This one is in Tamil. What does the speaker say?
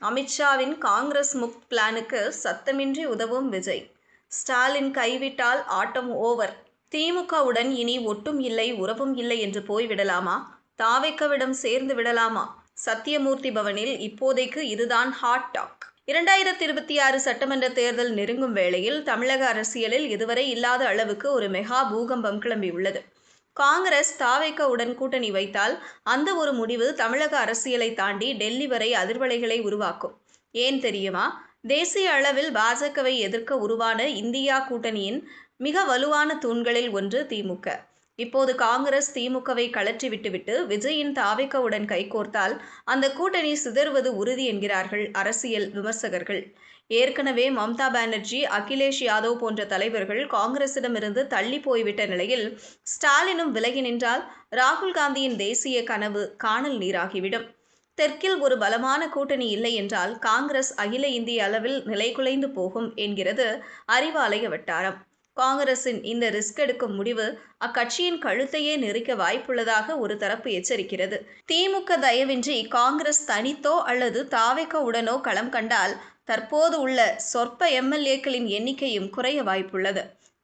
அமித்ஷாவின் காங்கிரஸ் முக்த் பிளானுக்கு சத்தமின்றி உதவும் விஜய். ஸ்டாலின் கைவிட்டால் ஆட்டம் ஓவர். திமுகவுடன் இனி ஒட்டும் இல்லை உறவும் இல்லை என்று போய்விடலாமா? தாவேக்காவிடம் சேர்ந்து விடலாமா? சத்தியமூர்த்தி பவனில் இப்போதைக்கு இதுதான் ஹாட் டாக். 2026 சட்டமன்ற தேர்தல் நெருங்கும் வேளையில் தமிழக அரசியலில் இதுவரை இல்லாத அளவுக்கு ஒரு மெகா பூகம்பம் கிளம்பியுள்ளது. காங்கிரஸ் தாவேக்காவுடன் கூட்டணி வைத்தால் அந்த ஒரு முடிவு தமிழக அரசியலை தாண்டி டெல்லி வரை அதிர்வலைகளை உருவாக்கும். ஏன் தெரியுமா? தேசிய அளவில் பாஜகவை எதிர்க்க உருவான இந்தியா கூட்டணியின் மிக வலுவான தூண்களில் ஒன்று திமுக. இப்போது காங்கிரஸ் திமுகவை கழற்றி விட்டுவிட்டு விஜயின் தாவேக்காவுடன் கைகோர்த்தால் அந்த கூட்டணி சிதறுவது உறுதி என்கிறார்கள் அரசியல் விமர்சகர்கள். ஏற்கனவே மம்தா பானர்ஜி, அகிலேஷ் யாதவ் போன்ற தலைவர்கள் காங்கிரசிடமிருந்து தள்ளி போய்விட்ட நிலையில் ஸ்டாலினும் விலகி நின்றால் ராகுல் காந்தியின் தேசிய கனவு காணல் நீராகிவிடும். தெற்கில் ஒரு பலமான கூட்டணி இல்லை என்றால் காங்கிரஸ் அகில இந்திய அளவில் நிலைகுலைந்து போகும் என்கிறது அறிவாலய வட்டாரம். காங்கிரசின் இந்த ரிஸ்க் எடுக்கும் முடிவு அக்கட்சியின் கழுத்தையே நெரிக்க வாய்ப்புள்ளதாக ஒரு தரப்பு எச்சரிக்கிறது. திமுக தயவின்றி காங்கிரஸ் தனித்தோ அல்லது தாவேக்காவுடனோ களம் கண்டால் தற்போது உள்ள சொற்ப எம்எல்ஏக்களின் எண்ணிக்கையும் குறைய வாய்ப்புள்ளது.